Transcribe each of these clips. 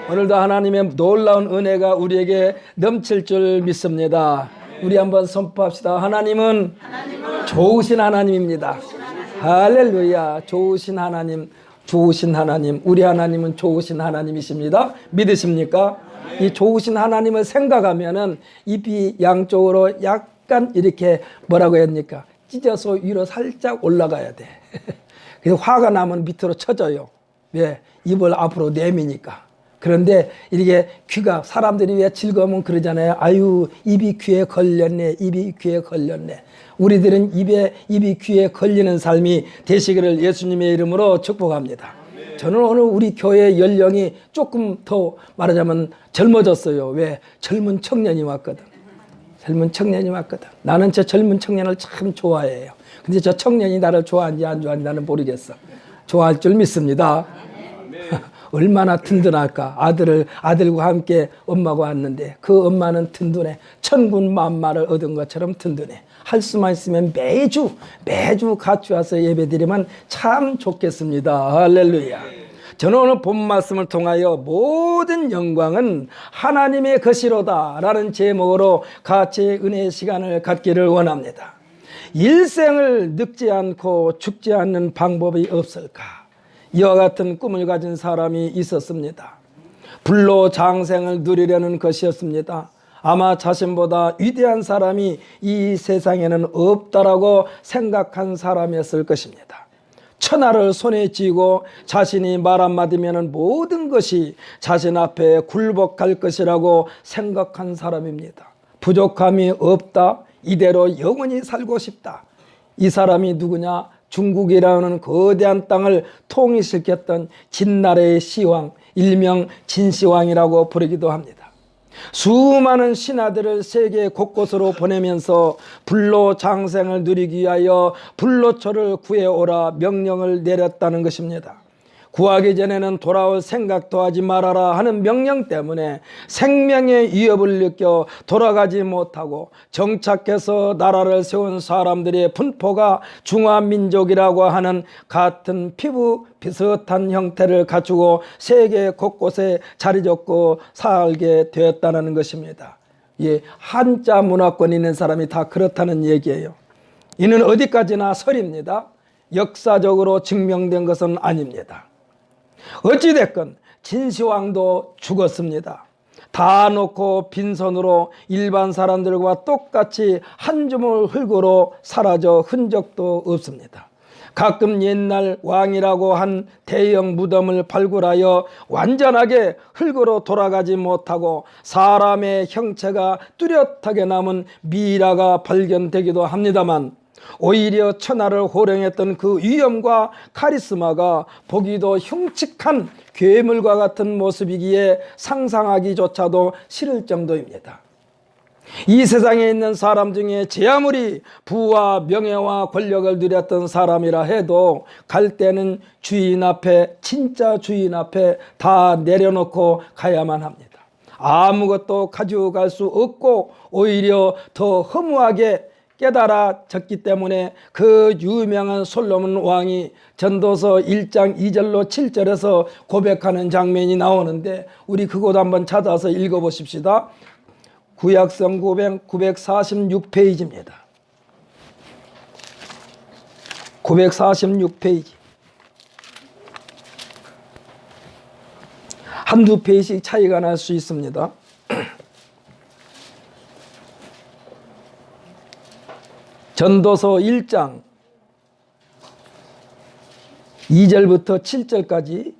오늘도 하나님의 놀라운 은혜가 우리에게 넘칠 줄 믿습니다. 우리 한번 선포합시다. 하나님은 좋으신 하나님입니다. 할렐루야. 좋으신 하나님, 좋으신 하나님. 우리 하나님은 좋으신 하나님이십니다. 믿으십니까? 이 좋으신 하나님을 생각하면은 입이 양쪽으로 약간 이렇게 뭐라고 해야 합니까? 찢어서 위로 살짝 올라가야 돼. 그래서 화가 나면 밑으로 쳐져요. 왜? 입을 앞으로 내미니까. 그런데 이렇게 귀가, 사람들이 왜 즐거우면 그러잖아요. 아유, 입이 귀에 걸렸네. 입이 귀에 걸렸네. 우리들은 입이 귀에 걸리는 삶이 되시기를 예수님의 이름으로 축복합니다. 저는 오늘 우리 교회 연령이 조금 더 말하자면 젊어졌어요. 왜? 젊은 청년이 왔거든. 젊은 청년이 왔거든. 나는 저 젊은 청년을 참 좋아해요. 근데 저 청년이 나를 좋아하는지 안 좋아하는지 나는 모르겠어. 좋아할 줄 믿습니다. 얼마나 든든할까. 아들과 함께 엄마가 왔는데 그 엄마는 든든해. 천군 만마를 얻은 것처럼 든든해. 할 수만 있으면 매주 같이 와서 예배드리면 참 좋겠습니다. 할렐루야. 저는 오늘 본 말씀을 통하여 모든 영광은 하나님의 것이로다 라는 제목으로 같이 은혜의 시간을 갖기를 원합니다. 일생을 늙지 않고 죽지 않는 방법이 없을까? 이와 같은 꿈을 가진 사람이 있었습니다. 불로 장생을 누리려는 것이었습니다. 아마 자신보다 위대한 사람이 이 세상에는 없다라고 생각한 사람이었을 것입니다. 천하를 손에 쥐고 자신이 말 한마디면 모든 것이 자신 앞에 굴복할 것이라고 생각한 사람입니다. 부족함이 없다. 이대로 영원히 살고 싶다. 이 사람이 누구냐? 중국이라는 거대한 땅을 통일시켰던 진나라의 시왕, 일명 진시황이라고 부르기도 합니다. 수많은 신하들을 세계 곳곳으로 보내면서 불로 장생을 누리기 위하여 불로초를 구해오라 명령을 내렸다는 것입니다. 구하기 전에는 돌아올 생각도 하지 말아라 하는 명령 때문에 생명의 위협을 느껴 돌아가지 못하고 정착해서 나라를 세운 사람들의 분포가 중화민족이라고 하는 같은 피부 비슷한 형태를 갖추고 세계 곳곳에 자리 잡고 살게 되었다는 것입니다. 예, 한자 문화권 있는 사람이 다 그렇다는 얘기예요. 이는 어디까지나 설입니다. 역사적으로 증명된 것은 아닙니다. 어찌됐건 진시황도 죽었습니다. 다 놓고 빈손으로 일반 사람들과 똑같이 한 주물 흙으로 사라져 흔적도 없습니다. 가끔 옛날 왕이라고 한 대형 무덤을 발굴하여 완전하게 흙으로 돌아가지 못하고 사람의 형체가 뚜렷하게 남은 미라가 발견되기도 합니다만 오히려 천하를 호령했던 그 위엄과 카리스마가 보기도 흉측한 괴물과 같은 모습이기에 상상하기조차도 싫을 정도입니다. 이 세상에 있는 사람 중에 제 아무리 부와 명예와 권력을 누렸던 사람이라 해도 갈 때는 주인 앞에, 진짜 주인 앞에 다 내려놓고 가야만 합니다. 아무것도 가지고 갈 수 없고 오히려 더 허무하게 깨달아졌기 때문에 그 유명한 솔로몬 왕이 전도서 1장 2절로 7절에서 고백하는 장면이 나오는데 우리 그곳 한번 찾아서 읽어보십시다. 구약성 946페이지입니다. 946페이지. 한두 페이지 차이가 날 수 있습니다. 전도서 1장 2절부터 7절까지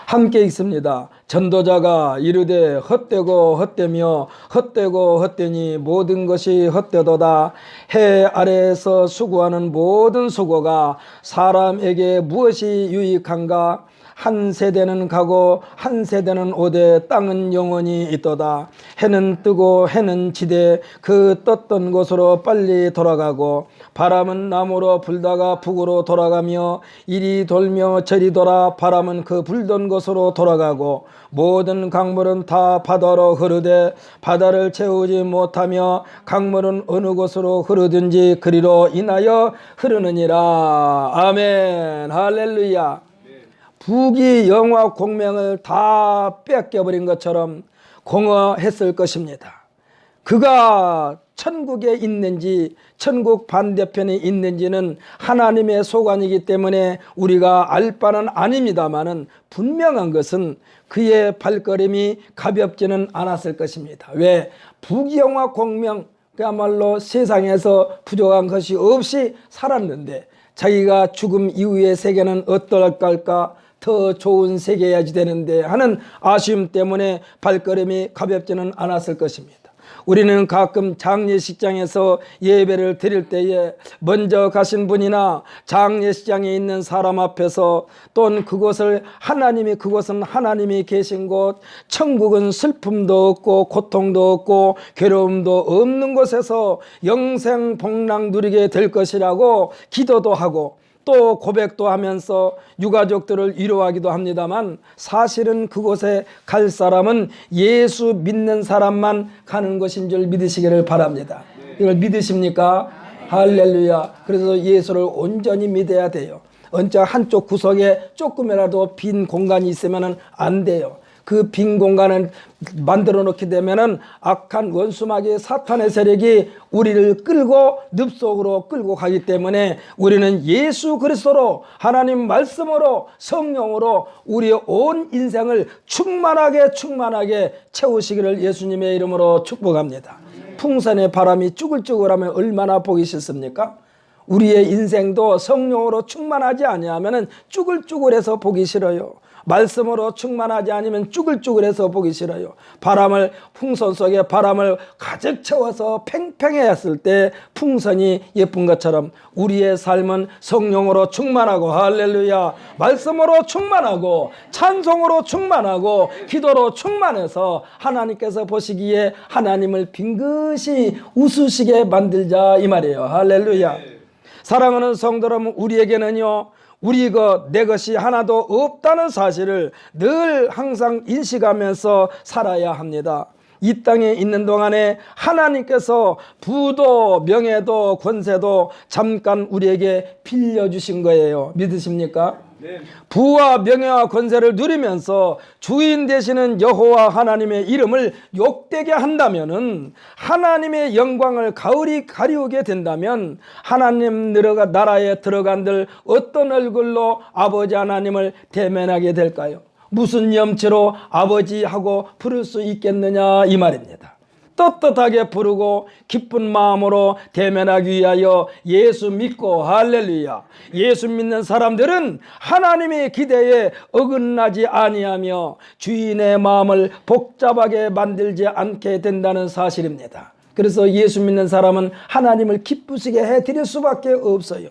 함께 읽습니다. 전도자가 이르되 헛되고 헛되며 헛되고 헛되니 모든 것이 헛되도다. 해 아래에서 수고하는 모든 수고가 사람에게 무엇이 유익한가? 한 세대는 가고 한 세대는 오되 땅은 영원히 있도다. 해는 뜨고 해는 지되 그 떴던 곳으로 빨리 돌아가고 바람은 남으로 불다가 북으로 돌아가며 이리 돌며 저리 돌아 바람은 그 불던 곳으로 돌아가고 모든 강물은 다 바다로 흐르되 바다를 채우지 못하며 강물은 어느 곳으로 흐르든지 그리로 인하여 흐르느니라. 아멘. 할렐루야. 부귀 영화 공명을 다 뺏겨버린 것처럼 공허했을 것입니다. 그가 천국에 있는지 천국 반대편에 있는지는 하나님의 소관이기 때문에 우리가 알 바는 아닙니다마는 분명한 것은 그의 발걸음이 가볍지는 않았을 것입니다. 왜? 부귀영화 공명, 그야말로 세상에서 부족한 것이 없이 살았는데 자기가 죽음 이후의 세계는 어떨까, 더 좋은 세계여야지 되는데 하는 아쉬움 때문에 발걸음이 가볍지는 않았을 것입니다. 우리는 가끔 장례식장에서 예배를 드릴 때에 먼저 가신 분이나 장례식장에 있는 사람 앞에서 또는 그곳은 하나님이 계신 곳, 천국은 슬픔도 없고 고통도 없고 괴로움도 없는 곳에서 영생 복락 누리게 될 것이라고 기도도 하고 또 고백도 하면서 유가족들을 위로하기도 합니다만 사실은 그곳에 갈 사람은 예수 믿는 사람만 가는 것인 줄 믿으시기를 바랍니다. 이걸 믿으십니까? 할렐루야. 그래서 예수를 온전히 믿어야 돼요. 언제 한쪽 구석에 조금이라도 빈 공간이 있으면 안 돼요. 그 빈 공간을 만들어 놓게 되면은 악한 원수마귀 사탄의 세력이 우리를 끌고 늪속으로 끌고 가기 때문에 우리는 예수 그리스도로 하나님 말씀으로 성령으로 우리의 온 인생을 충만하게 채우시기를 예수님의 이름으로 축복합니다. 풍선의 바람이 쭈글쭈글하면 얼마나 보기 싫습니까? 우리의 인생도 성령으로 충만하지 아니하면 쭈글쭈글해서 보기 싫어요. 말씀으로 충만하지 않으면 쭈글쭈글해서 보기 싫어요. 풍선 속에 바람을 가득 채워서 팽팽해 했을 때 풍선이 예쁜 것처럼 우리의 삶은 성령으로 충만하고 할렐루야, 말씀으로 충만하고 찬송으로 충만하고 기도로 충만해서 하나님께서 보시기에 하나님을 빙긋이 웃으시게 만들자 이 말이에요. 할렐루야. 사랑하는 성도 여러분, 우리에게는요 내 것이 하나도 없다는 사실을 늘 항상 인식하면서 살아야 합니다. 이 땅에 있는 동안에 하나님께서 부도 명예도 권세도 잠깐 우리에게 빌려주신 거예요. 믿으십니까? 네. 부와 명예와 권세를 누리면서 주인 되시는 여호와 하나님의 이름을 욕되게 한다면은, 하나님의 영광을 가리우게 된다면 하나님 나라에 들어간들 어떤 얼굴로 아버지 하나님을 대면하게 될까요? 무슨 염치로 아버지하고 부를 수 있겠느냐 이 말입니다. 떳떳하게 부르고 기쁜 마음으로 대면하기 위하여 예수 믿고 할렐루야, 예수 믿는 사람들은 하나님의 기대에 어긋나지 아니하며 주인의 마음을 복잡하게 만들지 않게 된다는 사실입니다. 그래서 예수 믿는 사람은 하나님을 기쁘시게 해드릴 수밖에 없어요.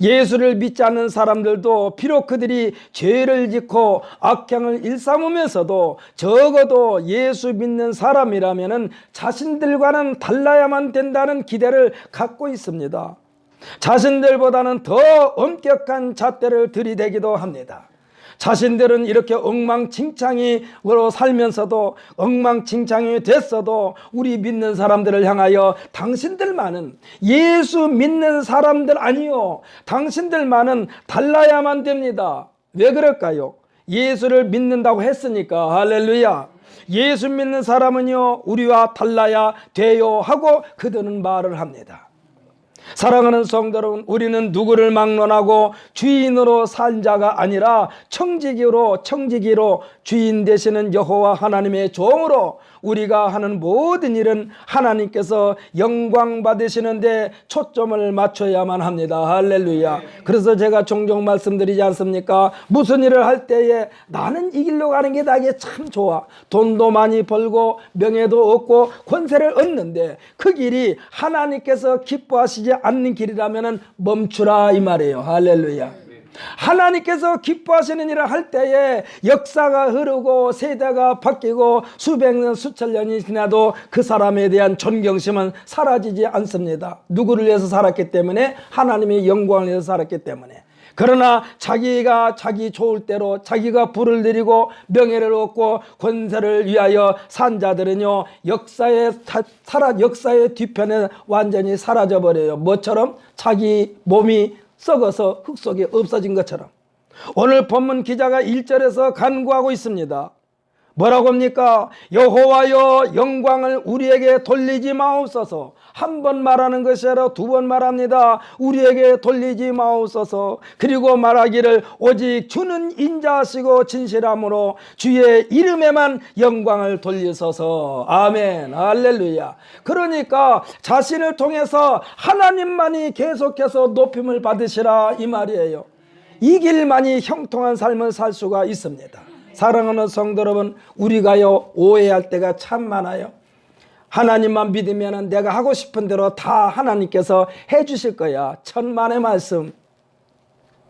예수를 믿지 않는 사람들도 비록 그들이 죄를 짓고 악행을 일삼으면서도 적어도 예수 믿는 사람이라면 자신들과는 달라야만 된다는 기대를 갖고 있습니다. 자신들보다는 더 엄격한 잣대를 들이대기도 합니다. 자신들은 이렇게 엉망진창으로 살면서도, 엉망진창이 됐어도 우리 믿는 사람들을 향하여 당신들만은, 예수 믿는 사람들 아니요, 당신들만은 달라야만 됩니다. 왜 그럴까요? 예수를 믿는다고 했으니까. 할렐루야. 예수 믿는 사람은요 우리와 달라야 돼요 하고 그들은 말을 합니다. 사랑하는 성도 여러분, 우리는 누구를 막론하고 주인으로 산 자가 아니라 청지기로 주인 되시는 여호와 하나님의 종으로 우리가 하는 모든 일은 하나님께서 영광 받으시는데 초점을 맞춰야만 합니다. 할렐루야. 그래서 제가 종종 말씀드리지 않습니까? 무슨 일을 할 때에 나는 이 길로 가는 게 나에게 참 좋아, 돈도 많이 벌고 명예도 얻고 권세를 얻는데 그 길이 하나님께서 기뻐하시지 않는 길이라면 멈추라 이 말이에요. 할렐루야. 하나님께서 기뻐하시는 일을 할 때에 역사가 흐르고 세대가 바뀌고 수백 년 수천 년이 지나도 그 사람에 대한 존경심은 사라지지 않습니다. 누구를 위해서 살았기 때문에? 하나님의 영광을 위해서 살았기 때문에. 그러나 자기가 자기 좋을 대로 자기가 부를 누리고 명예를 얻고 권세를 위하여 산 자들은요 역사의 뒤편에 완전히 사라져버려요. 뭐처럼? 자기 몸이 썩어서 흙 속에 없어진 것처럼. 오늘 본문 기자가 1절에서 간구하고 있습니다. 뭐라고 합니까? 여호와여 영광을 우리에게 돌리지 마옵소서. 한 번 말하는 것이 아니라 두 번 말합니다. 우리에게 돌리지 마옵소서. 그리고 말하기를 오직 주는 인자하시고 진실함으로 주의 이름에만 영광을 돌리소서. 아멘. 할렐루야. 그러니까 자신을 통해서 하나님만이 계속해서 높임을 받으시라 이 말이에요. 이 길만이 형통한 삶을 살 수가 있습니다. 사랑하는 성도 여러분, 우리가요 오해할 때가 참 많아요. 하나님만 믿으면 내가 하고 싶은 대로 다 하나님께서 해주실 거야. 천만의 말씀.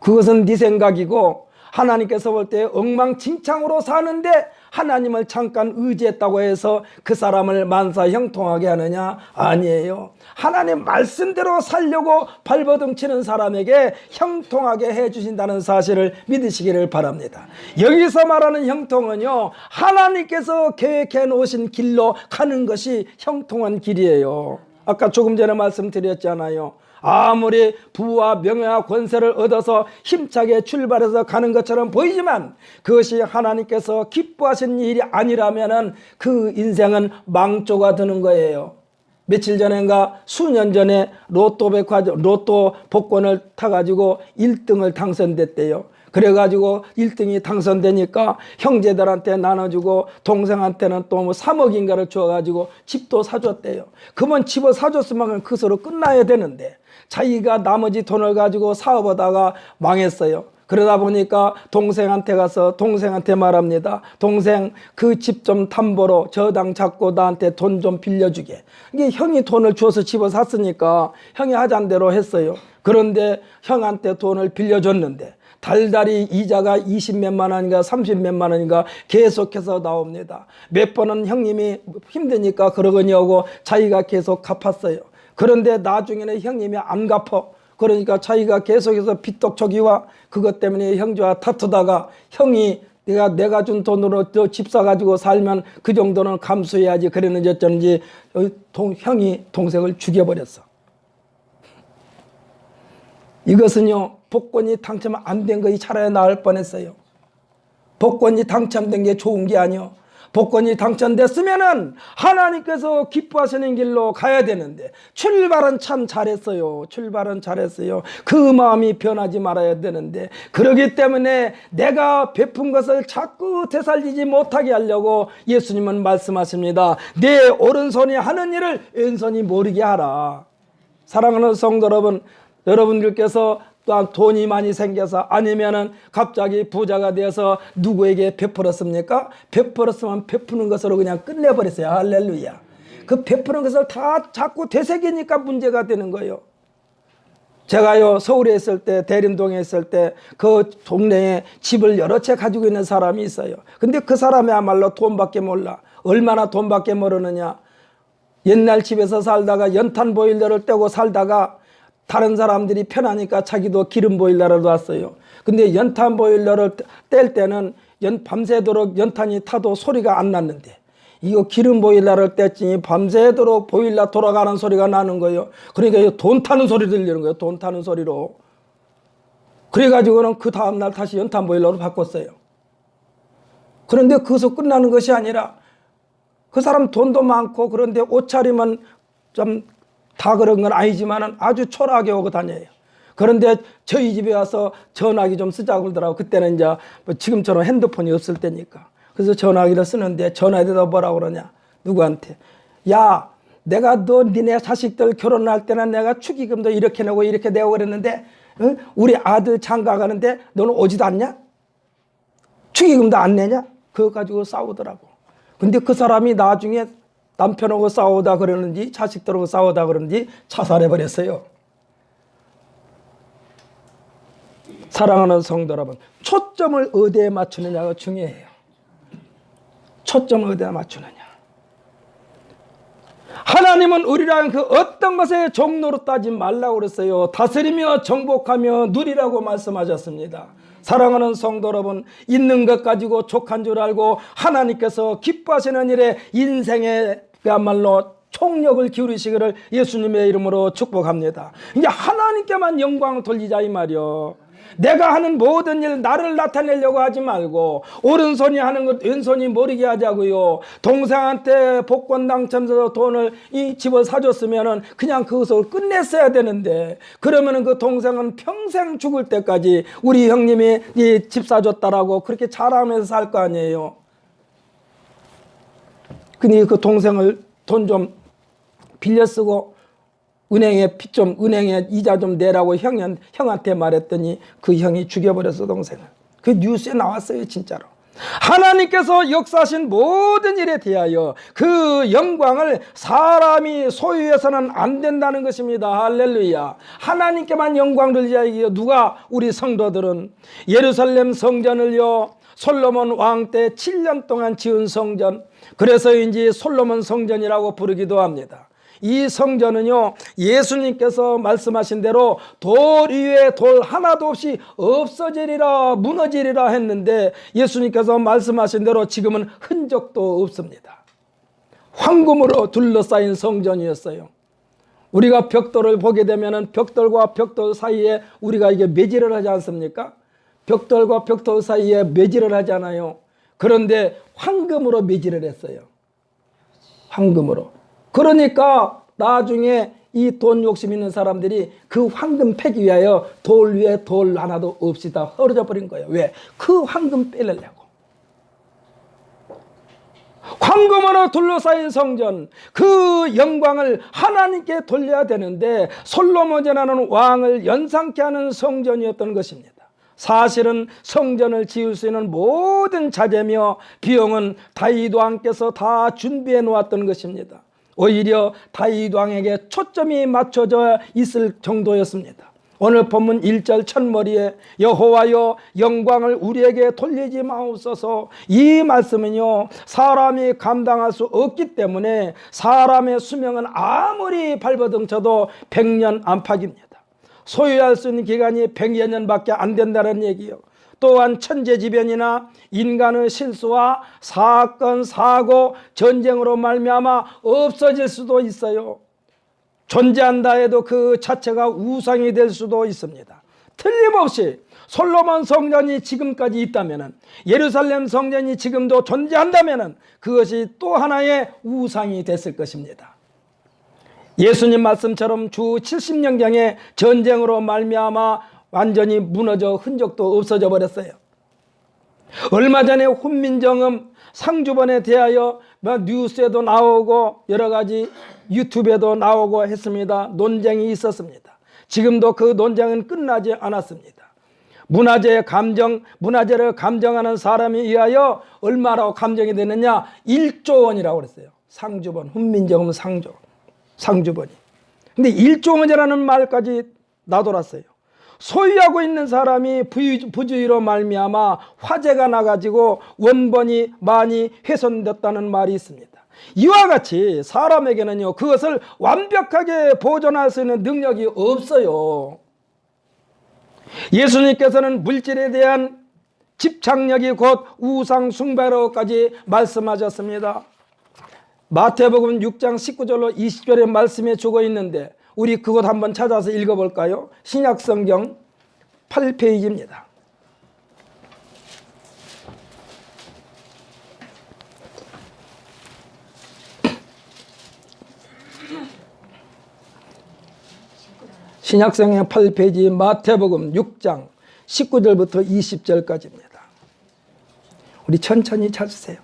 그것은 네 생각이고 하나님께서 볼 때 엉망진창으로 사는데 하나님을 잠깐 의지했다고 해서 그 사람을 만사 형통하게 하느냐? 아니에요. 하나님 말씀대로 살려고 발버둥 치는 사람에게 형통하게 해주신다는 사실을 믿으시기를 바랍니다. 여기서 말하는 형통은요, 하나님께서 계획해 놓으신 길로 가는 것이 형통한 길이에요. 아까 조금 전에 말씀드렸잖아요. 아무리 부와 명예와 권세를 얻어서 힘차게 출발해서 가는 것처럼 보이지만 그것이 하나님께서 기뻐하시는 일이 아니라면 그 인생은 망조가 되는 거예요. 며칠 전인가 수년 전에 로또 복권을 타가지고 1등을 당선됐대요. 그래가지고 1등이 당선되니까 형제들한테 나눠주고 동생한테는 또 뭐 3억인가를 주어가지고 집도 사줬대요. 그러면 집을 사줬으면 그것으로 끝나야 되는데 자기가 나머지 돈을 가지고 사업하다가 망했어요. 그러다 보니까 동생한테 가서 동생한테 말합니다. 동생 그 집 좀 담보로 저당 잡고 나한테 돈 좀 빌려주게. 이게 형이 돈을 주어서 집을 샀으니까 형이 하자는 대로 했어요. 그런데 형한테 돈을 빌려줬는데 달달이 이자가 20몇만 원인가 30몇만 원인가 계속해서 나옵니다. 몇 번은 형님이 힘드니까 그러거니 하고 자기가 계속 갚았어요. 그런데 나중에는 형님이 안 갚어. 그러니까 자기가 계속해서 빚덕초기와 그것 때문에 형제와 다투다가 형이 내가 준 돈으로 집 사가지고 살면 그 정도는 감수해야지 그랬는지 어쩐지 형이 동생을 죽여버렸어. 이것은요 복권이 당첨 안 된 것이 차라리 나을 뻔했어요. 복권이 당첨된 게 좋은 게 아니요. 복권이 당첨됐으면은 하나님께서 기뻐하시는 길로 가야 되는데 출발은 참 잘했어요. 출발은 잘했어요. 그 마음이 변하지 말아야 되는데 그러기 때문에 내가 베푼 것을 자꾸 되살리지 못하게 하려고 예수님은 말씀하십니다. 내 오른손이 하는 일을 왼손이 모르게 하라. 사랑하는 성도 여러분, 여러분들께서 또한 돈이 많이 생겨서 아니면은 갑자기 부자가 되어서 누구에게 베풀었습니까? 베풀었으면 베푸는 것으로 그냥 끝내버렸어요. 할렐루야. 그 베푸는 것을 다 자꾸 되새기니까 문제가 되는 거예요. 제가요 서울에 있을 때 대림동에 있을 때 그 동네에 집을 여러 채 가지고 있는 사람이 있어요. 근데 그 사람이야말로 돈밖에 몰라. 얼마나 돈밖에 모르느냐. 옛날 집에서 살다가 연탄 보일러를 떼고 살다가 다른 사람들이 편하니까 자기도 기름 보일러를 놨어요. 근데 연탄 보일러를 뗄 때는 밤새도록 연탄이 타도 소리가 안 났는데 이거 기름 보일러를 뗐더니 밤새도록 보일러 돌아가는 소리가 나는 거예요. 그러니까 돈 타는 소리 들리는 거예요. 돈 타는 소리로. 그래가지고는 그 다음날 다시 연탄 보일러로 바꿨어요. 그런데 그것으로 끝나는 것이 아니라 그 사람 돈도 많고 그런데 옷차림은 좀 다 그런 건 아니지만 아주 초라하게 오고 다녀요. 그런데 저희 집에 와서 전화기 좀 쓰자고 그러더라고. 그때는 이제 뭐 지금처럼 핸드폰이 없을 때니까. 그래서 전화기를 쓰는데 전화에다 뭐라고 그러냐. 누구한테. 야, 내가 니네 자식들 결혼할 때는 내가 축의금도 이렇게 내고 이렇게 내고 그랬는데 우리 아들 장가 가는데 너는 오지도 않냐? 축의금도 안 내냐? 그거 가지고 싸우더라고. 근데 그 사람이 나중에 남편하고 싸우다 그러는지 자식들하고 싸우다 그러는지 자살해버렸어요. 사랑하는 성도 여러분, 초점을 어디에 맞추느냐가 중요해요. 초점을 어디에 맞추느냐. 하나님은 우리랑 그 어떤 것에 종로로 따지 말라고 그랬어요. 다스리며 정복하며 누리라고 말씀하셨습니다. 사랑하는 성도 여러분, 있는 것 가지고 족한 줄 알고 하나님께서 기뻐하시는 일에 인생에 그야말로 총력을 기울이시기를 예수님의 이름으로 축복합니다. 이제 하나님께만 영광을 돌리자 이 말이요. 내가 하는 모든 일 나를 나타내려고 하지 말고 오른손이 하는 것 왼손이 모르게 하자고요. 동생한테 복권 당첨돼서 돈을 집을 사줬으면 그냥 그것을 끝냈어야 되는데, 그러면 그 동생은 평생 죽을 때까지 우리 형님이 이 집 사줬다라고 그렇게 자랑하면서 살 거 아니에요. 근데 그 동생을 돈 좀 빌려 쓰고 은행에 이자 좀 내라고 형한테 말했더니 그 형이 죽여버렸어, 동생을. 그 뉴스에 나왔어요, 진짜로. 하나님께서 역사하신 모든 일에 대하여 그 영광을 사람이 소유해서는 안 된다는 것입니다. 할렐루야. 하나님께만 영광 돌리자기요. 누가? 우리 성도들은 예루살렘 성전을요, 솔로몬 왕 때 7년 동안 지은 성전, 그래서인지 솔로몬 성전이라고 부르기도 합니다. 이 성전은요, 예수님께서 말씀하신 대로 돌 위에 돌 하나도 없이 없어지리라, 무너지리라 했는데, 예수님께서 말씀하신 대로 지금은 흔적도 없습니다. 황금으로 둘러싸인 성전이었어요. 우리가 벽돌을 보게 되면 벽돌과 벽돌 사이에 우리가 이게 매질을 하지 않습니까? 벽돌과 벽돌 사이에 매질을 하잖아요. 그런데 황금으로 매질을 했어요. 황금으로. 그러니까 나중에 이 돈 욕심 있는 사람들이 그 황금 패기 위하여 돌 위에 돌 하나도 없이 다 헐어져 버린 거예요. 왜? 그 황금 빼려고. 황금으로 둘러싸인 성전, 그 영광을 하나님께 돌려야 되는데 솔로몬이라는 왕을 연상케 하는 성전이었던 것입니다. 사실은 성전을 지을 수 있는 모든 자재며 비용은 다윗 왕께서 다 준비해 놓았던 것입니다. 오히려 다윗 왕에게 초점이 맞춰져 있을 정도였습니다. 오늘 본문 1절 첫머리에 여호와여 영광을 우리에게 돌리지 마옵소서, 이 말씀은요, 사람이 감당할 수 없기 때문에 사람의 수명은 아무리 발버둥쳐도 100년 안팎입니다. 소유할 수 있는 기간이 100여 년밖에 안 된다는 얘기예요. 또한 천재지변이나 인간의 실수와 사건, 사고, 전쟁으로 말미암아 없어질 수도 있어요. 존재한다 해도 그 자체가 우상이 될 수도 있습니다. 틀림없이 솔로몬 성전이 지금까지 있다면, 예루살렘 성전이 지금도 존재한다면 그것이 또 하나의 우상이 됐을 것입니다. 예수님 말씀처럼 주 70년경에 전쟁으로 말미암아 완전히 무너져 흔적도 없어져 버렸어요. 얼마 전에 훈민정음 상주본에 대하여 뉴스에도 나오고 여러 가지 유튜브에도 나오고 했습니다. 논쟁이 있었습니다. 지금도 그 논쟁은 끝나지 않았습니다. 문화재를 감정하는 사람에 의하여 얼마라고 감정이 되느냐? 1조 원이라고 그랬어요. 상주본, 훈민정음 상주본이. 근데 1조 원이라는 말까지 나돌았어요. 소유하고 있는 사람이 부주의로 말미암아 화재가 나가지고 원본이 많이 훼손됐다는 말이 있습니다. 이와 같이 사람에게는요, 그것을 완벽하게 보존할 수 있는 능력이 없어요. 예수님께서는 물질에 대한 집착력이 곧 우상 숭배로까지 말씀하셨습니다. 마태복음 6장 19절로 20절의 말씀에 적어 있는데 우리 그것 한번 찾아서 읽어볼까요? 신약성경 8페이지입니다. 신약성경 8페이지 마태복음 6장 19절부터 20절까지입니다. 우리 천천히 찾으세요.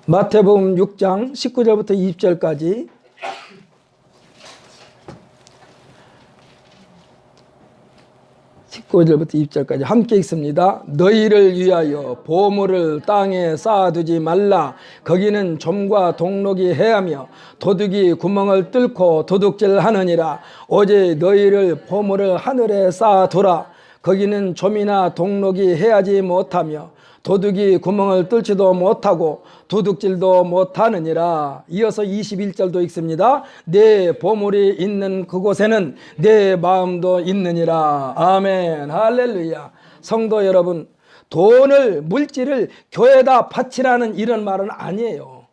마태복음 6장 19절부터 20절까지. (19절부터 20절까지) 함께 읽습니다. 너희를 위하여 보물을 땅에 쌓아두지 말라. 거기는 좀과 동록이 해하며 도둑이 구멍을 뚫고 도둑질하느니라. 오직 너희를 보물을 하늘에 쌓아두라. 거기는 좀이나 동록이 해하지 못하며 도둑이 구멍을 뚫지도 못하고 도둑질도 못하느니라. 이어서 21절도 읽습니다. 내 보물이 있는 그곳에는 내 마음도 있느니라. 아멘. 할렐루야. 성도 여러분, 돈을, 물질을 교회에다 바치라는 이런 말은 아니에요.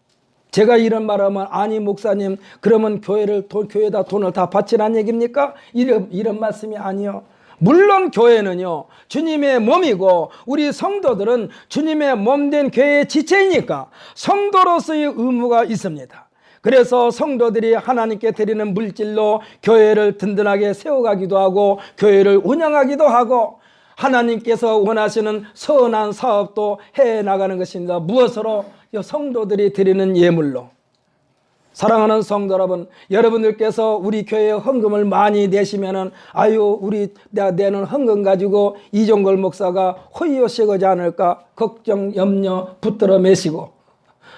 제가 이런 말하면 아니 목사님 그러면 교회에다 돈을 다 바치란 얘기입니까? 이런 말씀이 아니요. 물론 교회는요 주님의 몸이고 우리 성도들은 주님의 몸된 교회의 지체이니까 성도로서의 의무가 있습니다. 그래서 성도들이 하나님께 드리는 물질로 교회를 든든하게 세워가기도 하고 교회를 운영하기도 하고 하나님께서 원하시는 선한 사업도 해나가는 것입니다. 무엇으로? 성도들이 드리는 예물로. 사랑하는 성도 여러분, 여러분들께서 우리 교회에 헌금을 많이 내시면은 아유 우리 내가 내는 헌금 가지고 이종걸 목사가 호의호식하지 않을까 걱정 염려 붙들어 매시고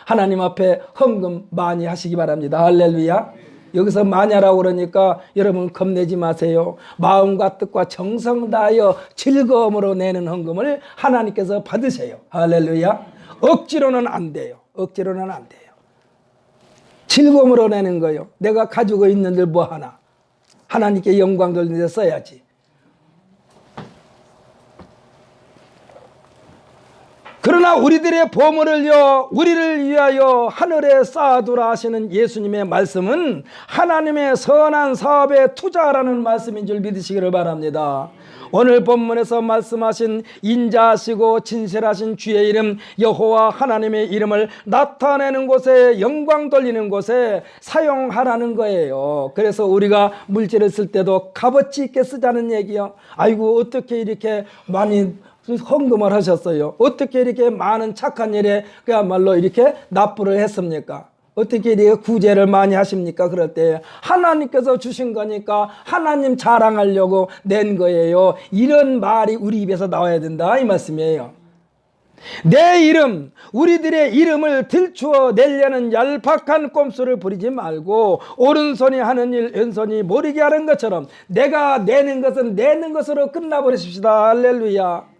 하나님 앞에 헌금 많이 하시기 바랍니다. 할렐루야. 여기서 마냐라고 그러니까 여러분 겁내지 마세요. 마음과 뜻과 정성 다하여 즐거움으로 내는 헌금을 하나님께서 받으세요. 할렐루야. 억지로는 안 돼요. 억지로는 안 돼요. 즐거움으로 내는 거요. 내가 가지고 있는 들 뭐 하나 하나님께 영광 돌리는 데 써야지. 그러나 우리들의 보물을요 우리를 위하여 하늘에 쌓아두라 하시는 예수님의 말씀은 하나님의 선한 사업에 투자하라는 말씀인 줄 믿으시기를 바랍니다. 오늘 본문에서 말씀하신 인자하시고 진실하신 주의 이름 여호와 하나님의 이름을 나타내는 곳에 영광 돌리는 곳에 사용하라는 거예요. 그래서 우리가 물질을 쓸 때도 값어치 있게 쓰자는 얘기요. 아이고 어떻게 이렇게 많이 헌금을 하셨어요? 어떻게 이렇게 많은 착한 일에 그야말로 이렇게 납부를 했습니까? 어떻게 이렇게 구제를 많이 하십니까? 그럴 때 하나님께서 주신 거니까 하나님 자랑하려고 낸 거예요. 이런 말이 우리 입에서 나와야 된다 이 말씀이에요. 내 이름, 우리들의 이름을 들추어 내려는 얄팍한 꼼수를 부리지 말고 오른손이 하는 일 왼손이 모르게 하는 것처럼 내가 내는 것은 내는 것으로 끝나버리십시다. 할렐루야.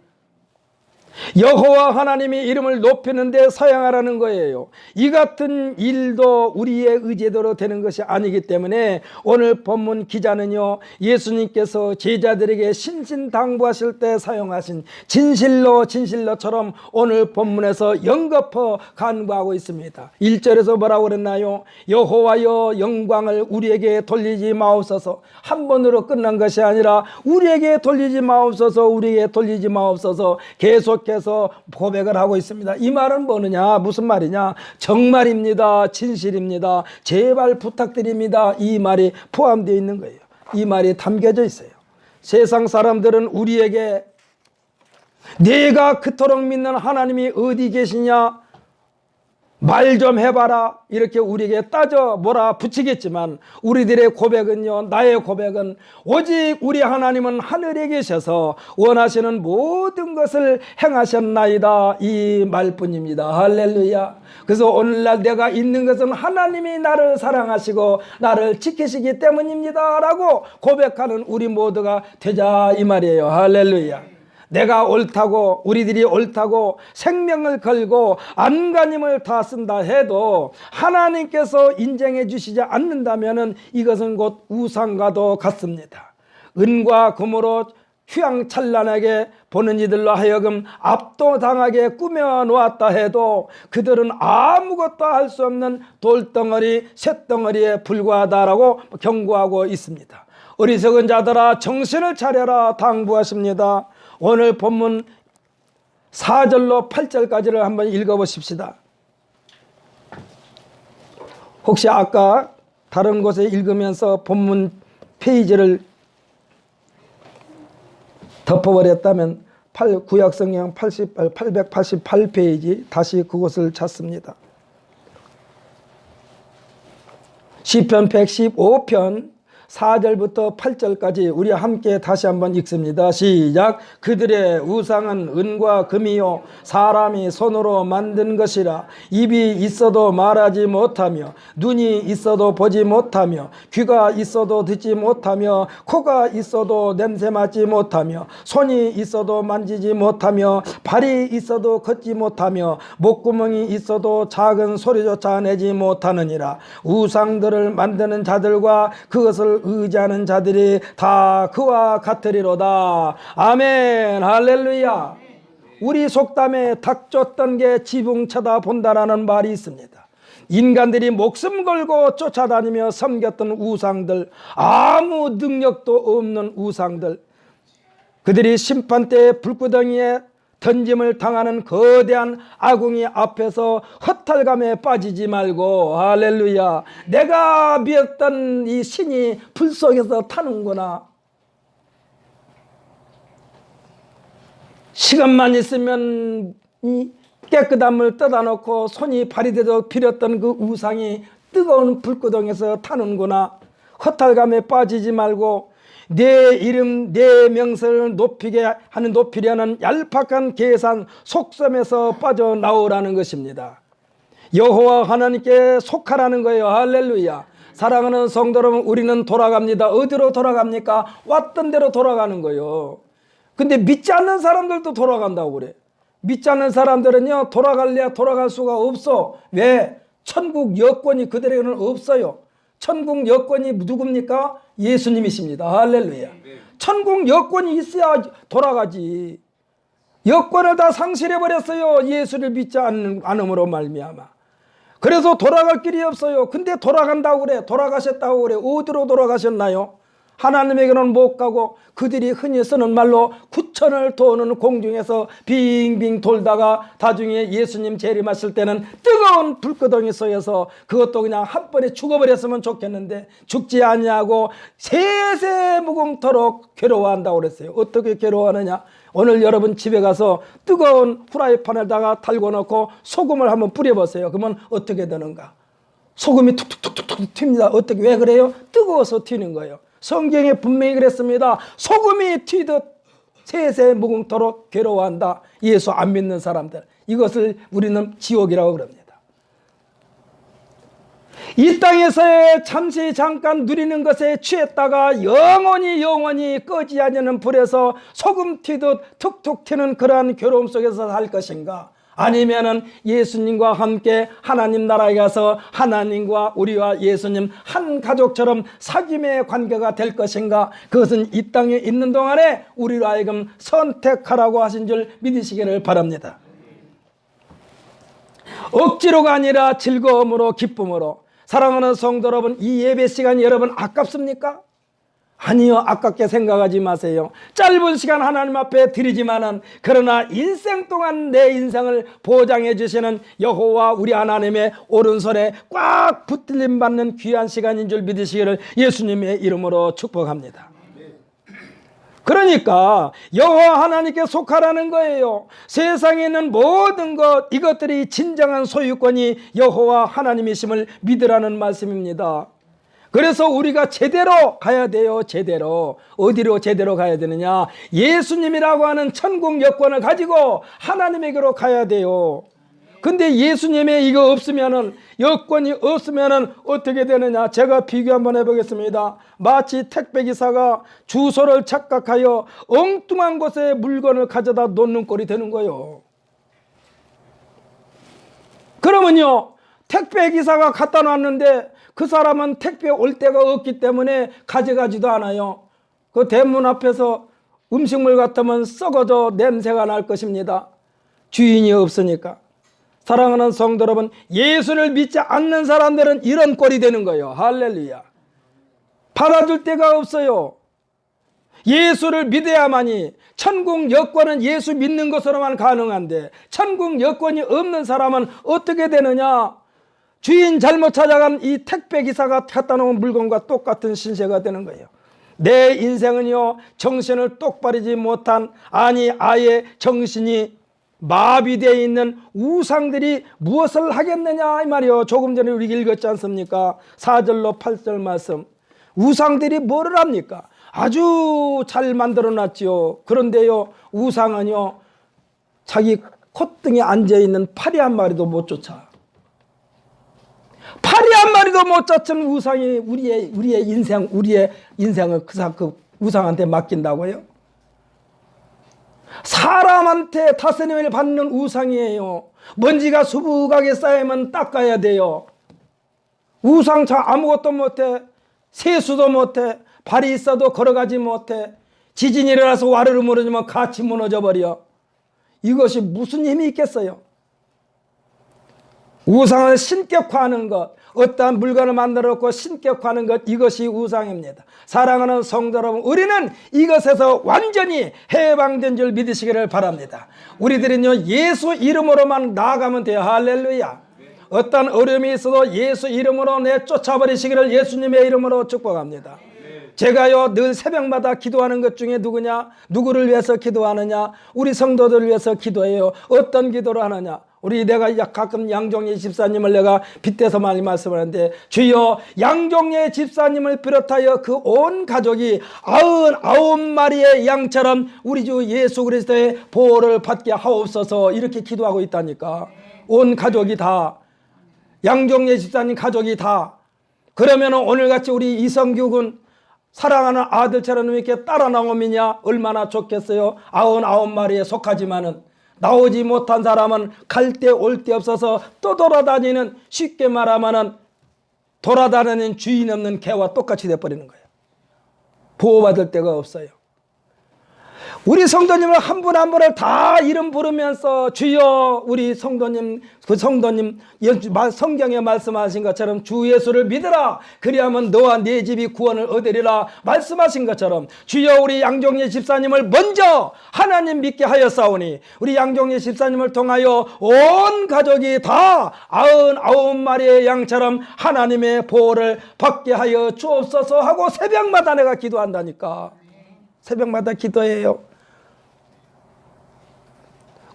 여호와 하나님이 이름을 높이는 데 사용하라는 거예요. 이 같은 일도 우리의 의제대로 되는 것이 아니기 때문에 오늘 본문 기자는요 예수님께서 제자들에게 신신당부하실 때 사용하신 진실로처럼 오늘 본문에서 영겁어 간구하고 있습니다. 1절에서 뭐라고 그랬나요? 여호와여 영광을 우리에게 돌리지 마옵소서. 한 번으로 끝난 것이 아니라 우리에게 돌리지 마옵소서, 우리에게 돌리지 마옵소서 계속 해서 고백을 하고 있습니다. 이 말은 뭐느냐? 무슨 말이냐? 정말입니다. 진실입니다. 제발 부탁드립니다. 이 말이 포함되어 있는 거예요. 이 말이 담겨져 있어요. 세상 사람들은 우리에게 내가 그토록 믿는 하나님이 어디 계시냐? 말 좀 해봐라 이렇게 우리에게 따져 몰아붙이겠지만 우리들의 고백은요 나의 고백은 오직 우리 하나님은 하늘에 계셔서 원하시는 모든 것을 행하셨나이다 이 말뿐입니다. 할렐루야. 그래서 오늘날 내가 있는 것은 하나님이 나를 사랑하시고 나를 지키시기 때문입니다 라고 고백하는 우리 모두가 되자 이 말이에요. 할렐루야. 내가 옳다고 우리들이 옳다고 생명을 걸고 안간힘을 다 쓴다 해도 하나님께서 인정해 주시지 않는다면 이것은 곧 우상과도 같습니다. 은과 금으로 휘황찬란하게 보는 이들로 하여금 압도당하게 꾸며놓았다 해도 그들은 아무것도 할 수 없는 돌덩어리 쇳덩어리에 불과하다라고 경고하고 있습니다. 어리석은 자들아 정신을 차려라 당부하십니다. 오늘 본문 4절로 8절까지를 한번 읽어보십시다. 혹시 아까 다른 곳에 읽으면서 본문 페이지를 덮어버렸다면 구약성경 888페이지 다시 그곳을 찾습니다. 시편 115편 4절부터 8절까지 우리 함께 다시 한번 읽습니다. 시작. 그들의 우상은 은과 금이요 사람이 손으로 만든 것이라. 입이 있어도 말하지 못하며 눈이 있어도 보지 못하며 귀가 있어도 듣지 못하며 코가 있어도 냄새 맡지 못하며 손이 있어도 만지지 못하며 발이 있어도 걷지 못하며 목구멍이 있어도 작은 소리조차 내지 못하느니라. 우상들을 만드는 자들과 그것을 의지하는 자들이 다 그와 같으리로다. 아멘. 할렐루야. 우리 속담에 닭 쫓던 게 지붕 쳐다본다라는 말이 있습니다. 인간들이 목숨 걸고 쫓아다니며 섬겼던 우상들, 아무 능력도 없는 우상들, 그들이 심판대의 불구덩이에 던짐을 당하는 거대한 아궁이 앞에서 허탈감에 빠지지 말고, 할렐루야, 내가 믿었던 이 신이 불 속에서 타는구나. 시간만 있으면 이 깨끗한 물 떠다 놓고 손이 발이 되도록 빌었던 그 우상이 뜨거운 불구덩이에서 타는구나. 허탈감에 빠지지 말고 내 이름 내 명성을 높이려는 얄팍한 계산 속셈에서 빠져나오라는 것입니다. 여호와 하나님께 속하라는 거예요. 할렐루야. 사랑하는 성도 여러분, 우리는 돌아갑니다. 어디로 돌아갑니까? 왔던 대로 돌아가는 거예요. 근데 믿지 않는 사람들도 돌아간다고 그래. 믿지 않는 사람들은요, 돌아갈래야 돌아갈 수가 없어. 왜? 천국 여권이 그들에게는 없어요. 천국 여권이 누굽니까? 예수님이십니다. 할렐루야. 천국 여권이 있어야 돌아가지. 여권을 다 상실해버렸어요. 예수를 믿지 않음으로 말미암아. 그래서 돌아갈 길이 없어요. 근데 돌아간다고 그래. 돌아가셨다고 그래. 어디로 돌아가셨나요? 하나님에게는 못 가고 그들이 흔히 쓰는 말로 구천을 도는 공중에서 빙빙 돌다가 나중에 예수님 재림하실 때는 뜨거운 불구덩이 속에서, 그것도 그냥 한 번에 죽어버렸으면 좋겠는데 죽지 아니하고 세세무궁토록 괴로워한다고 그랬어요. 어떻게 괴로워하느냐? 오늘 여러분 집에 가서 뜨거운 후라이팬에다가 달궈 놓고 소금을 한번 뿌려보세요. 그러면 어떻게 되는가? 소금이 툭툭툭툭 튑니다. 어떻게, 왜 그래요? 뜨거워서 튀는 거예요. 성경에 분명히 그랬습니다. 소금이 튀듯 세세무궁토록 괴로워한다. 예수 안 믿는 사람들, 이것을 우리는 지옥이라고 그럽니다. 이 땅에서의 잠시 잠깐 누리는 것에 취했다가 영원히 꺼지지 않는 불에서 소금 튀듯 툭툭 튀는 그러한 괴로움 속에서 살 것인가? 아니면은 예수님과 함께 하나님 나라에 가서 하나님과 우리와 예수님 한 가족처럼 사귐의 관계가 될 것인가? 그것은 이 땅에 있는 동안에 우리로 하여금 선택하라고 하신 줄 믿으시기를 바랍니다. 억지로가 아니라 즐거움으로, 기쁨으로. 사랑하는 성도 여러분, 이 예배 시간이 여러분 아깝습니까? 아니요, 아깝게 생각하지 마세요. 짧은 시간 하나님 앞에 드리지만은, 그러나 인생 동안 내 인생을 보장해 주시는 여호와 우리 하나님의 오른손에 꽉 붙들림 받는 귀한 시간인 줄 믿으시기를 예수님의 이름으로 축복합니다. 그러니까 여호와 하나님께 속하라는 거예요. 세상에 있는 모든 것, 이것들이 진정한 소유권이 여호와 하나님이심을 믿으라는 말씀입니다. 그래서 우리가 제대로 가야 돼요. 제대로. 어디로 제대로 가야 되느냐? 예수님이라고 하는 천국 여권을 가지고 하나님에게로 가야 돼요. 근데 예수님의 이거 없으면은, 여권이 없으면은 어떻게 되느냐? 제가 비교 한번 해보겠습니다. 마치 택배기사가 주소를 착각하여 엉뚱한 곳에 물건을 가져다 놓는 꼴이 되는 거예요. 그러면요, 택배기사가 갖다 놨는데 그 사람은 택배 올 데가 없기 때문에 가져가지도 않아요. 그 대문 앞에서 음식물 같으면 썩어져 냄새가 날 것입니다. 주인이 없으니까. 사랑하는 성도 여러분, 예수를 믿지 않는 사람들은 이런 꼴이 되는 거예요. 할렐루야. 받아줄 데가 없어요. 예수를 믿어야만이, 천국 여권은 예수 믿는 것으로만 가능한데 천국 여권이 없는 사람은 어떻게 되느냐? 주인 잘못 찾아간 이 택배기사가 갖다 놓은 물건과 똑같은 신세가 되는 거예요. 내 인생은요, 정신을 똑바르지 못한, 아니 아예 정신이 마비되어 있는 우상들이 무엇을 하겠느냐 이 말이요. 조금 전에 우리 읽었지 않습니까? 4절로 8절 말씀. 우상들이 뭐를 합니까? 아주 잘 만들어 놨지요. 그런데요, 우상은요, 자기 콧등에 앉아있는 파리 한 마리도 못 쫓아. 파리 한 마리도 못 쫓은 우상이 우리의 인생을 그 우상한테 맡긴다고요? 사람한테 다스림을 받는 우상이에요. 먼지가 수북하게 쌓이면 닦아야 돼요. 우상차 아무것도 못해. 세수도 못해. 발이 있어도 걸어가지 못해. 지진이 일어나서 와르르 무너지면 같이 무너져 버려. 이것이 무슨 힘이 있겠어요? 우상을 신격화하는 것, 어떠한 물건을 만들어 놓고 신격화하는 것, 이것이 우상입니다. 사랑하는 성도 여러분, 우리는 이것에서 완전히 해방된 줄 믿으시기를 바랍니다. 우리들은요, 예수 이름으로만 나아가면 돼요. 할렐루야. 어떤 어려움이 있어도 예수 이름으로 내쫓아버리시기를 예수님의 이름으로 축복합니다. 제가요, 늘 새벽마다 기도하는 것 중에 누구를 위해서 기도하느냐? 우리 성도들을 위해서 기도해요. 어떤 기도를 하느냐? 내가 가끔 양종예 집사님을 내가 빗대서 많이 말씀하는데, 주여 양종예 집사님을 비롯하여 그 온 가족이 99마리의 양처럼 우리 주 예수 그리스도의 보호를 받게 하옵소서, 이렇게 기도하고 있다니까. 온 가족이 다, 양종예 집사님 가족이 다. 그러면 오늘같이 우리 이성규 군 사랑하는 아들처럼 이렇게 따라 나오느냐? 얼마나 좋겠어요. 99마리에 속하지만은 나오지 못한 사람은 갈 데 올 데 없어서 또 돌아다니는, 쉽게 말하면은 돌아다니는 주인 없는 개와 똑같이 돼버리는 거예요. 보호받을 데가 없어요. 우리 성도님을 한 분 한 분을 다 이름 부르면서 주여, 우리 성도님, 그 성도님 성경에 말씀하신 것처럼 주 예수를 믿으라, 그리하면 너와 네 집이 구원을 얻으리라 말씀하신 것처럼, 주여 우리 양종예 집사님을 먼저 하나님 믿게 하였사오니 우리 양종예 집사님을 통하여 온 가족이 다 99마리의 양처럼 하나님의 보호를 받게 하여 주옵소서 하고 새벽마다 내가 기도한다니까. 새벽마다 기도해요.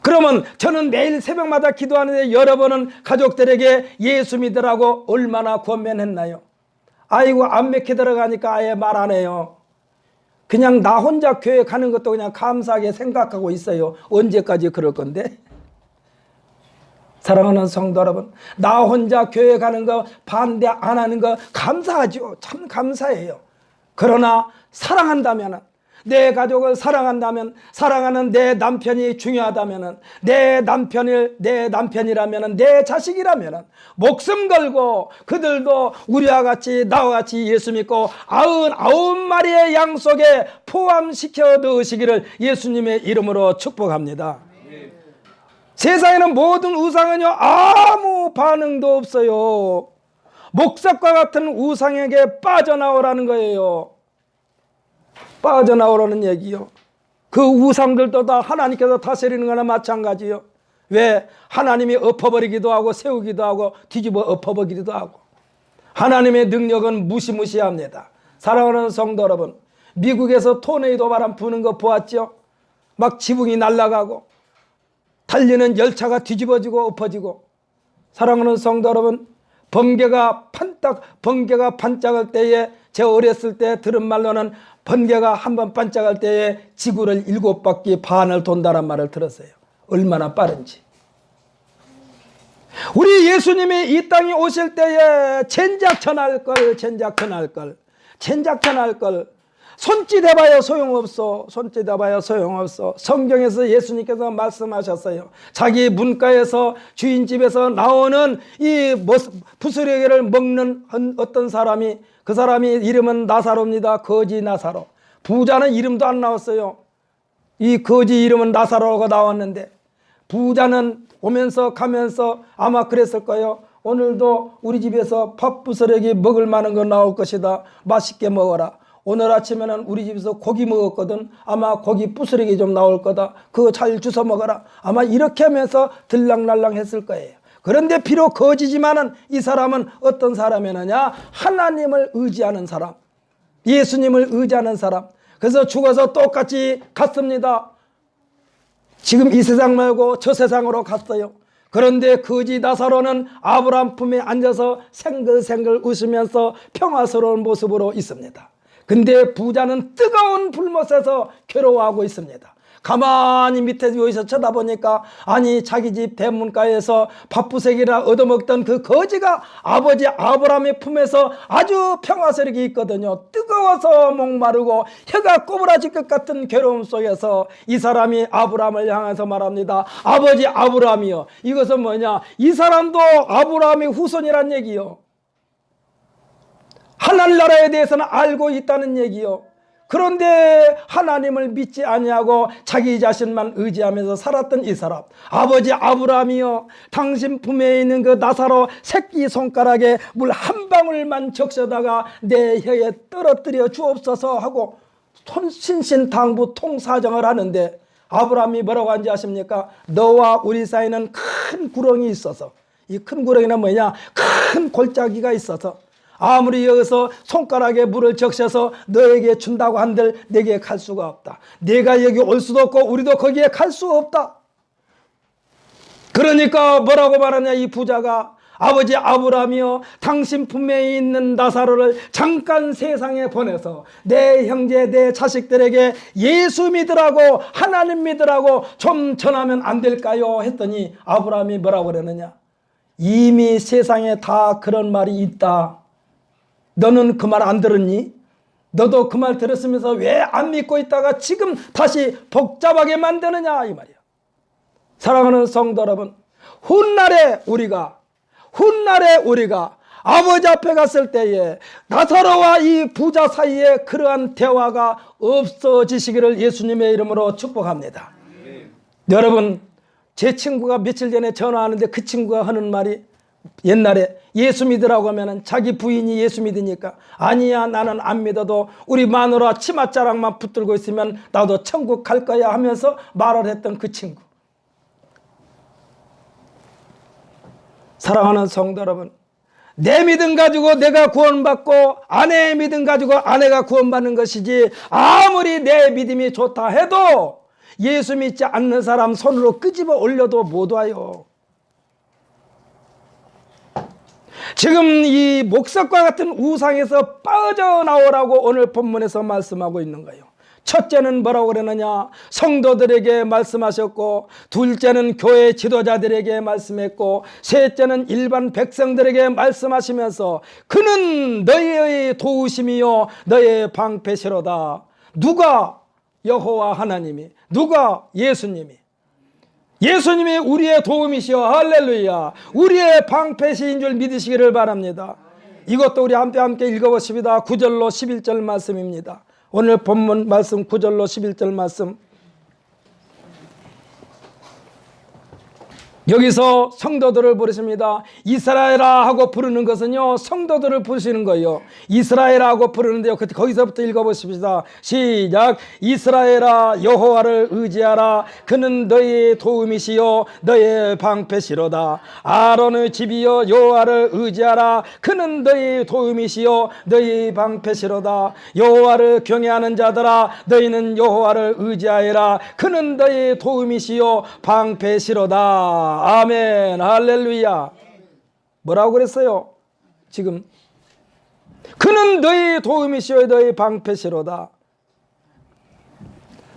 그러면 저는 매일 새벽마다 기도하는데 여러분은 가족들에게 예수 믿으라고 얼마나 권면했나요? 아이고, 안 믿게 들어가니까 아예 말 안 해요. 그냥 나 혼자 교회 가는 것도 그냥 감사하게 생각하고 있어요. 언제까지 그럴 건데? 사랑하는 성도 여러분, 나 혼자 교회 가는 거 반대 안 하는 거 감사하죠. 참 감사해요. 그러나 사랑한다면, 내 가족을 사랑한다면, 사랑하는 내 남편이 중요하다면, 내 남편이라면, 내 자식이라면 목숨 걸고 그들도 우리와 같이 나와 같이 예수 믿고 99마리의 양 속에 포함시켜 넣으시기를 예수님의 이름으로 축복합니다. 세상에는 모든 우상은요, 아무 반응도 없어요. 목석과 같은 우상에게 빠져나오라는 거예요. 빠져나오라는 얘기요. 그 우상들도 다 하나님께서 다스리는 거나 마찬가지요. 왜? 하나님이 엎어버리기도 하고 세우기도 하고 뒤집어 엎어버리기도 하고. 하나님의 능력은 무시무시합니다. 사랑하는 성도 여러분, 미국에서 토네이도 바람 부는 거 보았죠? 막 지붕이 날아가고 달리는 열차가 뒤집어지고 엎어지고. 사랑하는 성도 여러분, 번개가 반짝할 때에, 제가 어렸을 때 들은 말로는 번개가 한번 반짝할 때에 지구를 7바퀴 반을 돈다란 말을 들었어요. 얼마나 빠른지. 우리 예수님이 이 땅에 오실 때에 젠작천할 걸. 손짓 해봐야 소용없어. 성경에서 예수님께서 말씀하셨어요. 자기 문가에서, 주인집에서 나오는 이 부스러기를 먹는 어떤 사람이, 그 사람이 이름은 나사로입니다. 거지 나사로. 부자는 이름도 안 나왔어요. 이 거지 이름은 나사로가 나왔는데, 부자는 오면서 가면서 아마 그랬을 거예요. 오늘도 우리 집에서 밥 부스러기 먹을 만한 거 나올 것이다. 맛있게 먹어라. 오늘 아침에는 우리 집에서 고기 먹었거든. 아마 고기 부스러기 좀 나올 거다. 그거 잘 주워 먹어라. 아마 이렇게 하면서 들락날락 했을 거예요. 그런데 비록 거지지만은 이 사람은 어떤 사람이느냐? 하나님을 의지하는 사람, 예수님을 의지하는 사람. 그래서 죽어서 똑같이 갔습니다. 지금 이 세상 말고 저 세상으로 갔어요. 그런데 거지 나사로는 아브라함 품에 앉아서 생글생글 웃으면서 평화스러운 모습으로 있습니다. 근데 부자는 뜨거운 불못에서 괴로워하고 있습니다. 가만히 밑에 여기서 쳐다보니까, 아니 자기 집 대문가에서 밥부세기라 얻어먹던 그 거지가 아버지 아브라함의 품에서 아주 평화스럽게 있거든요. 뜨거워서 목마르고 혀가 꼬부라질 것 같은 괴로움 속에서 이 사람이 아브라함을 향해서 말합니다. 아버지 아브라함이요. 이것은 뭐냐? 이 사람도 아브라함의 후손이란 얘기요. 하늘나라에 대해서는 알고 있다는 얘기요. 그런데 하나님을 믿지 아니하고 자기 자신만 의지하면서 살았던 이 사람, 아버지 아브라함이여, 당신 품에 있는 그 나사로 새끼 손가락에 물 한 방울만 적셔다가 내 혀에 떨어뜨려 주옵소서 하고 신신당부 통사정을 하는데, 아브라함이 뭐라고 하는지 아십니까? 너와 우리 사이는 큰 구렁이 있어서, 이 큰 구렁이는 뭐냐? 큰 골짜기가 있어서 아무리 여기서 손가락에 물을 적셔서 너에게 준다고 한들 내게 갈 수가 없다. 내가 여기 올 수도 없고 우리도 거기에 갈 수 없다. 그러니까 뭐라고 말하냐, 이 부자가, 아버지 아브라함이여, 당신 품에 있는 나사로를 잠깐 세상에 보내서 내 형제 내 자식들에게 예수 믿으라고, 하나님 믿으라고 좀 전하면 안 될까요? 했더니 아브라함이 뭐라고 그러느냐, 이미 세상에 다 그런 말이 있다. 너는 그 말 안 들었니? 너도 그 말 들었으면서 왜 안 믿고 있다가 지금 다시 복잡하게 만드느냐, 이 말이야. 사랑하는 성도 여러분, 훗날에 우리가 아버지 앞에 갔을 때에 나사로와 이 부자 사이에 그러한 대화가 없어지시기를 예수님의 이름으로 축복합니다. 여러분, 제 친구가 며칠 전에 전화하는데 그 친구가 하는 말이, 옛날에 예수 믿으라고 하면 자기 부인이 예수 믿으니까 아니야 나는 안 믿어도 우리 마누라 치맛자락만 붙들고 있으면 나도 천국 갈 거야 하면서 말을 했던 그 친구. 사랑하는 성도 여러분, 내 믿음 가지고 내가 구원받고 아내의 믿음 가지고 아내가 구원받는 것이지, 아무리 내 믿음이 좋다 해도 예수 믿지 않는 사람 손으로 끄집어 올려도 못 와요. 지금 이 목석과 같은 우상에서 빠져나오라고 오늘 본문에서 말씀하고 있는 거예요. 첫째는 뭐라고 그러느냐, 성도들에게 말씀하셨고, 둘째는 교회 지도자들에게 말씀했고, 셋째는 일반 백성들에게 말씀하시면서 그는 너희의 도우심이요 너희의 방패시로다. 누가? 여호와 하나님이. 누가? 예수님이. 예수님이 우리의 도움이시여, 할렐루야, 우리의 방패시인 줄 믿으시기를 바랍니다. 이것도 우리 함께 읽어보십니다. 9절로 11절 말씀입니다. 오늘 본문 말씀 9절로 11절 말씀. 여기서 성도들을 부르십니다. 이스라엘아 하고 부르는 것은요, 성도들을 부르시는 거예요. 이스라엘아 하고 부르는데요, 거기서부터 읽어보십시다. 시작. 이스라엘아 여호와를 의지하라. 그는 너희의 도움이시요 너희의 방패시로다. 아론의 집이여 여호와를 의지하라. 그는 너희의 도움이시요 너희의 방패시로다. 여호와를 경외하는 자들아 너희는 여호와를 의지하여라. 그는 너희의 도움이시요 방패시로다. 아멘, 할렐루야. 뭐라고 그랬어요? 지금 그는 너희 도움이시오 너희 방패시로다.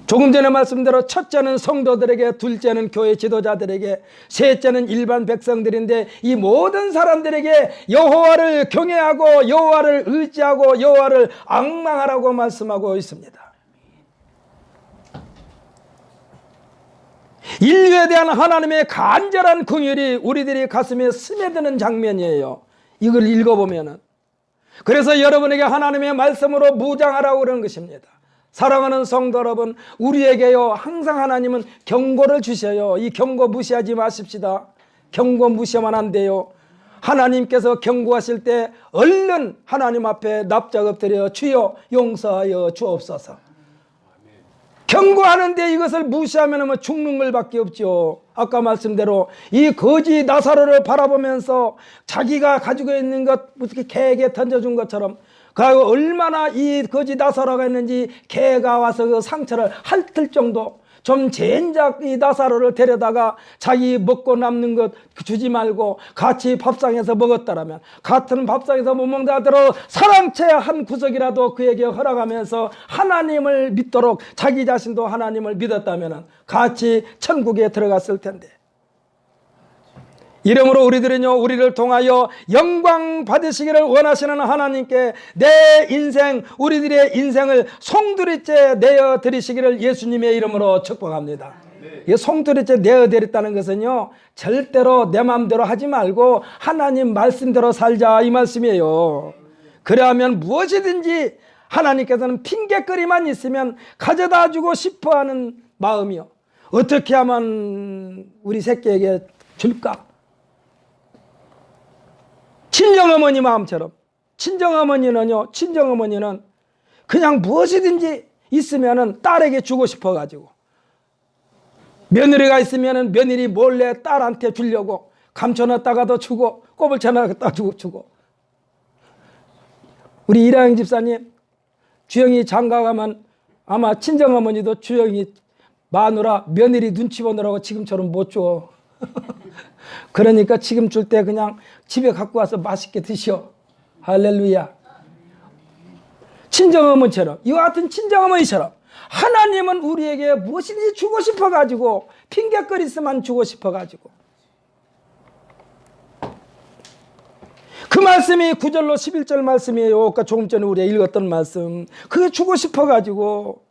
조금 전에 말씀대로 첫째는 성도들에게, 둘째는 교회 지도자들에게, 셋째는 일반 백성들인데 이 모든 사람들에게 여호와를 경외하고 여호와를 의지하고 여호와를 앙망하라고 말씀하고 있습니다. 인류에 대한 하나님의 간절한 긍휼이 우리들이 가슴에 스며드는 장면이에요. 이걸 읽어보면은. 그래서 여러분에게 하나님의 말씀으로 무장하라고 그러는 것입니다. 사랑하는 성도 여러분, 우리에게요 항상 하나님은 경고를 주셔요. 이 경고 무시하지 마십시다. 경고 무시하면 안 돼요. 하나님께서 경고하실 때 얼른 하나님 앞에 납작 엎드려 주여 용서하여 주옵소서. 경고하는데 이것을 무시하면 죽는 것밖에 없죠. 아까 말씀대로 이 거지 나사로를 바라보면서 자기가 가지고 있는 것 어떻게 개에게 던져준 것처럼, 그리고 얼마나 이 거지 나사로가 있는지 개가 와서 그 상처를 핥을 정도, 좀 젠작 이 나사로를 데려다가 자기 먹고 남는 것 주지 말고 같이 밥상에서 먹었다라면, 같은 밥상에서 못 먹다 하더라도 사랑채 한 구석이라도 그에게 허락하면서 하나님을 믿도록 자기 자신도 하나님을 믿었다면 같이 천국에 들어갔을 텐데, 이러므로 우리들은요 우리를 통하여 영광 받으시기를 원하시는 하나님께 내 인생, 우리들의 인생을 송두리째 내어드리시기를 예수님의 이름으로 축복합니다. 이 송두리째 내어드렸다는 것은요 절대로 내 마음대로 하지 말고 하나님 말씀대로 살자 이 말씀이에요. 그래야면 무엇이든지 하나님께서는 핑계거리만 있으면 가져다 주고 싶어 하는 마음이요. 어떻게 하면 우리 새끼에게 줄까? 친정어머니 마음처럼. 친정어머니는 그냥 무엇이든지 있으면은 딸에게 주고 싶어가지고, 며느리가 있으면은 며느리 몰래 딸한테 주려고 감춰놨다가도 주고, 꼽을 쳐놨다가 주고. 우리 이라영 집사님, 주영이 장가가면 아마 친정어머니도 주영이 마누라 며느리 눈치 보느라고 지금처럼 못 줘. 그러니까 지금 줄 때 그냥 집에 갖고 와서 맛있게 드셔. 할렐루야. 친정어머니처럼, 이와 같은 친정어머니처럼 하나님은 우리에게 무엇이든지 주고 싶어가지고, 핑계거리스만 주고 싶어가지고, 그 말씀이 9절로 11절 말씀이에요. 아까 조금 전에 우리가 읽었던 말씀, 그게 주고 싶어가지고,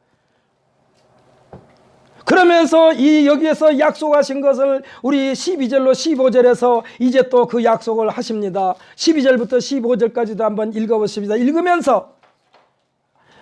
그러면서 여기에서 약속하신 것을 우리 12절로 15절에서 이제 또 그 약속을 하십니다. 12절부터 15절까지도 한번 읽어보십니다. 읽으면서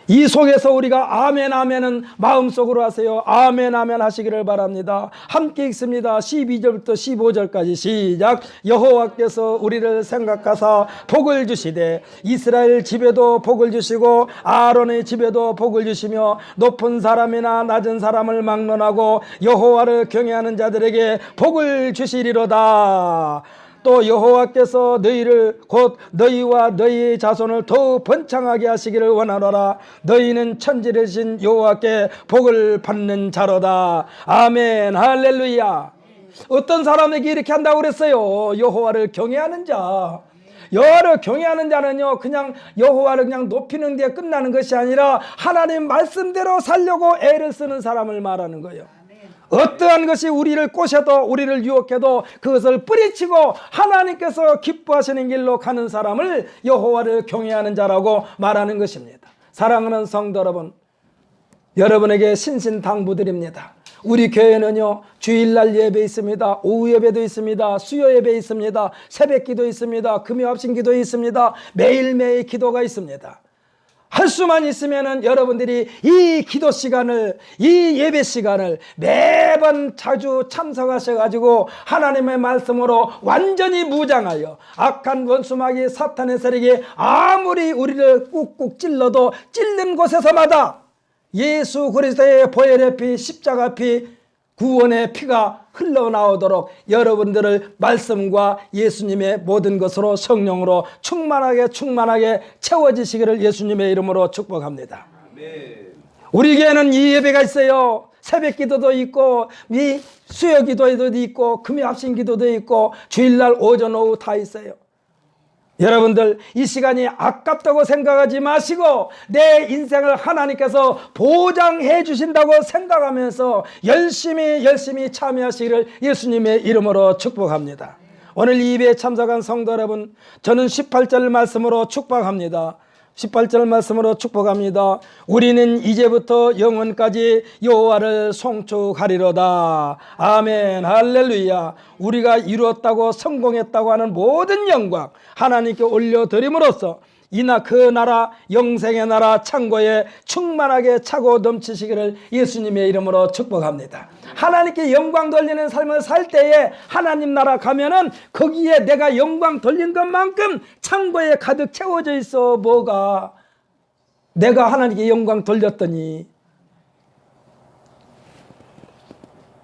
이 속에서 우리가 아멘 아멘은 마음속으로 하세요. 아멘 아멘 하시기를 바랍니다. 함께 읽습니다. 12절부터 15절까지 시작. 여호와께서 우리를 생각하사 복을 주시되 이스라엘 집에도 복을 주시고 아론의 집에도 복을 주시며 높은 사람이나 낮은 사람을 막론하고 여호와를 경외하는 자들에게 복을 주시리로다. 또 여호와께서 너희를 곧 너희와 너희의 자손을 더욱 번창하게 하시기를 원하노라. 너희는 천지르신 여호와께 복을 받는 자로다. 아멘. 할렐루야. 어떤 사람에게 이렇게 한다고 그랬어요? 여호와를 경외하는 자. 여호와를 경외하는 자는요, 그냥 여호와를 그냥 높이는 데 끝나는 것이 아니라 하나님 말씀대로 살려고 애를 쓰는 사람을 말하는 거예요. 어떠한 것이 우리를 꼬셔도 우리를 유혹해도 그것을 뿌리치고 하나님께서 기뻐하시는 길로 가는 사람을 여호와를 경외하는 자라고 말하는 것입니다. 사랑하는 성도 여러분, 여러분에게 신신당부드립니다. 우리 교회는요, 주일날 예배 있습니다. 오후 예배도 있습니다. 수요 예배 있습니다. 새벽 기도 있습니다. 금요 합심 기도 있습니다. 매일매일 기도가 있습니다. 할 수만 있으면은 여러분들이 이 기도 시간을, 이 예배 시간을 매번 자주 참석하셔가지고 하나님의 말씀으로 완전히 무장하여 악한 원수마귀 사탄의 세력이 아무리 우리를 꾹꾹 찔러도 찔린 곳에서마다 예수 그리스도의 보혈의 피, 십자가 피, 구원의 피가 흘러나오도록 여러분들을 말씀과 예수님의 모든 것으로 성령으로 충만하게 채워지시기를 예수님의 이름으로 축복합니다. 아멘. 우리 교회는 이 예배가 있어요. 새벽 기도도 있고 이 수요 기도도 있고 금요 합심 기도도 있고 주일날 오전 오후 다 있어요. 여러분들 이 시간이 아깝다고 생각하지 마시고 내 인생을 하나님께서 보장해 주신다고 생각하면서 열심히 참여하시기를 예수님의 이름으로 축복합니다. 오늘 이 예배에 참석한 성도 여러분, 저는 18절 말씀으로 축복합니다. 18절 말씀으로 축복합니다. 우리는 이제부터 영원까지 여호와를 송축하리로다. 아멘. 할렐루야. 우리가 이루었다고 성공했다고 하는 모든 영광 하나님께 올려드림으로써 이나 그 나라 영생의 나라 창고에 충만하게 차고 넘치시기를 예수님의 이름으로 축복합니다. 하나님께 영광 돌리는 삶을 살 때에 하나님 나라 가면은 거기에 내가 영광 돌린 것만큼 창고에 가득 채워져 있어. 뭐가 내가 하나님께 영광 돌렸더니.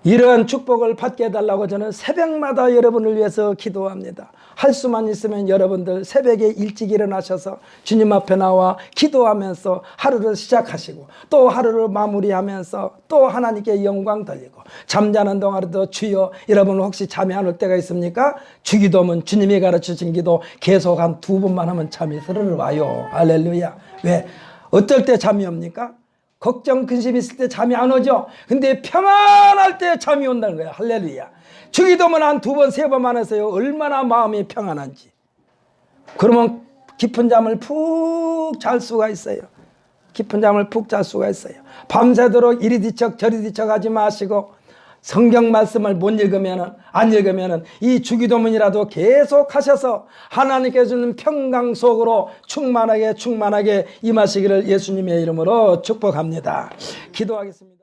이러한 축복을 받게 해달라고 저는 새벽마다 여러분을 위해서 기도합니다. 할 수만 있으면 여러분들 새벽에 일찍 일어나셔서 주님 앞에 나와 기도하면서 하루를 시작하시고 또 하루를 마무리하면서 또 하나님께 영광 돌리고 잠자는 동안에도 주여, 여러분 혹시 잠이 안 올 때가 있습니까? 주기도면 주님이 가르치신 기도 계속 한 2번만 하면 잠이 스르르 와요. 할렐루야. 왜? 어떨 때 잠이 옵니까? 걱정 근심 있을 때 잠이 안 오죠. 근데 평안할 때 잠이 온다는 거예요. 할렐루야. 주기도면 한 2번 3번만 하세요. 얼마나 마음이 평안한지. 그러면 깊은 잠을 푹 잘 수가 있어요. 깊은 잠을 푹 잘 수가 있어요. 밤새도록 이리 뒤척 저리 뒤척 하지 마시고 성경 말씀을 못 읽으면은, 안 읽으면은 이 주기도문이라도 계속 하셔서 하나님께 주는 평강 속으로 충만하게 임하시기를 예수님의 이름으로 축복합니다. 기도하겠습니다.